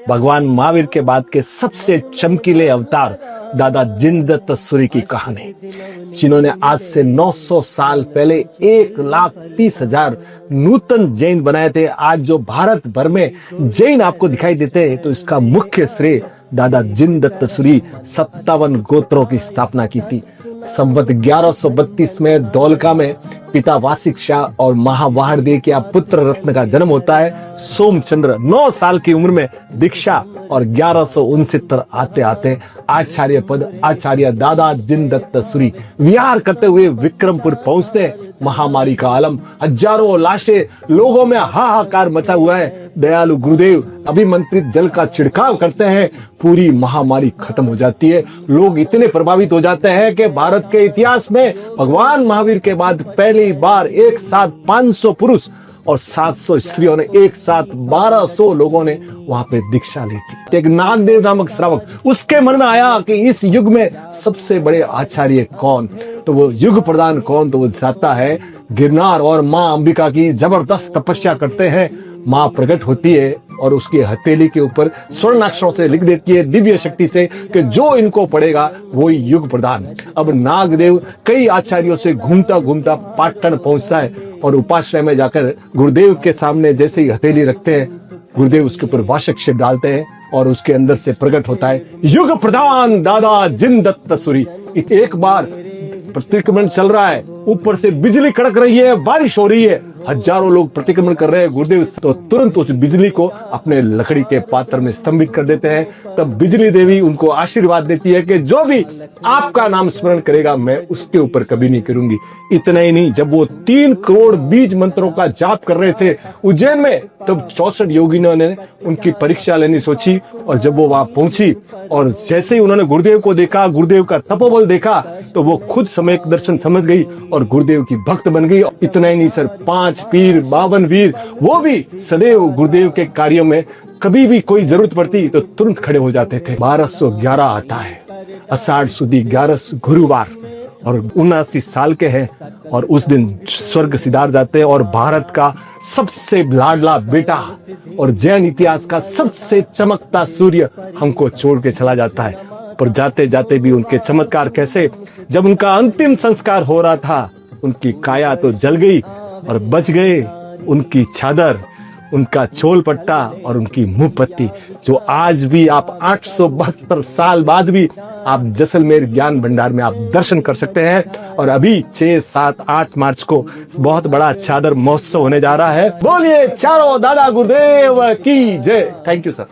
भगवान महावीर के बाद के सबसे चमकीले अवतार दादा जिनदत्त सूरी की कहानी, जिन्होंने आज से 900 साल पहले 1,30,000 नूतन जैन बनाए थे। आज जो भारत भर में जैन आपको दिखाई देते हैं, तो इसका मुख्य श्रेय दादा जिनदत्त सूरी 57 गोत्रों की स्थापना की थी। संवत 1132 में धौलका में पिता वासिक शाह और महावाहदेव के पुत्र रत्न का जन्म होता है। सोमचंद्र 9 साल की उम्र में दीक्षा और 1169 आते आते आचार्य पद आचार्य दादा जिनदत्त सूरी विहार करते हुए विक्रमपुर पहुंचते। महामारी का आलम, हजारों लाशें, लोगों में हाहाकार मचा हुआ है। दयालु गुरुदेव अभिमंत्रित जल का छिड़काव करते हैं, पूरी महामारी खत्म हो जाती है। लोग इतने प्रभावित हो जाते हैं कि भारत के इतिहास में भगवान महावीर के बाद पहली बार एक साथ 500 पुरुष और 700 स्त्रियों ने एक साथ 1200 लोगों ने वहां पे दीक्षा ली थी। एक नागदेव नामक श्रावक, उसके मन में आया कि इस युग में सबसे बड़े आचार्य कौन, तो वो युग प्रधान कौन, तो वो जाता है गिरनार और माँ अंबिका की जबरदस्त तपस्या करते हैं। माँ प्रकट होती है और उसकी हथेली के ऊपर स्वर्णाक्षरों से लिख देती है दिव्य शक्ति से कि जो इनको पढ़ेगा वो युग प्रधान। अब नागदेव कई आचार्यों से घूमता घूमता पाटन पहुंचता है और उपाश्रय में जाकर गुरुदेव के सामने जैसे ही हथेली रखते हैं, गुरुदेव उसके ऊपर वाशक्षेप डालते हैं और उसके अंदर से प्रकट होता है युग प्रधान दादा जिनदत्त सूरी। एक बार प्रतिक्रमण चल रहा है, ऊपर से बिजली कड़क रही है, बारिश हो रही है, हजारों लोग प्रतिक्रमण कर रहे हैं। गुरुदेव तो तुरंत उस बिजली को अपने लकड़ी के पात्र में स्तंभित कर देते हैं। तब बिजली देवी उनको आशीर्वाद देती है कि जो भी आपका नाम स्मरण करेगा मैं उसके ऊपर कभी नहीं करूंगी। इतना ही नहीं, जब वो 3 करोड़ बीज मंत्रों का जाप कर रहे थे उज्जैन में, तब 64 योगियों ने उनकी परीक्षा लेनी सोची। और जब वो वहां पहुंची और जैसे ही उन्होंने गुरुदेव को देखा, गुरुदेव का तपोबल देखा, तो वो खुद समय दर्शन समझ गई और गुरुदेव की भक्त बन गई। इतना ही नहीं सर, 5 पीर 52 वीर, वो भी सदैव गुरुदेव के कार्यों में कभी भी कोई जरूरत पड़ती तो तुरंत खड़े हो जाते थे। 1211 आता है, आषाढ़ सुदी 11 गुरुवार, और 79 साल के हैं और उस दिन स्वर्ग सिधार जाते हैं। और भारत का सबसे लाडला बेटा और जैन इतिहास का सबसे चमकता सूर्य हमको छोड़ के चला जाता है। पर जाते जाते भी उनके चमत्कार कैसे, जब उनका अंतिम संस्कार हो रहा था उनकी काया तो जल गई और बच गए उनकी चादर, उनका चोल पट्टा और उनकी मुंह पत्ती, जो आज भी आप 872 साल बाद भी आप जैसलमेर ज्ञान भंडार में आप दर्शन कर सकते हैं। और अभी 6, 7, 8 मार्च को बहुत बड़ा चादर महोत्सव होने जा रहा है। बोलिए चारों दादा गुरुदेव की जय। Thank you sir.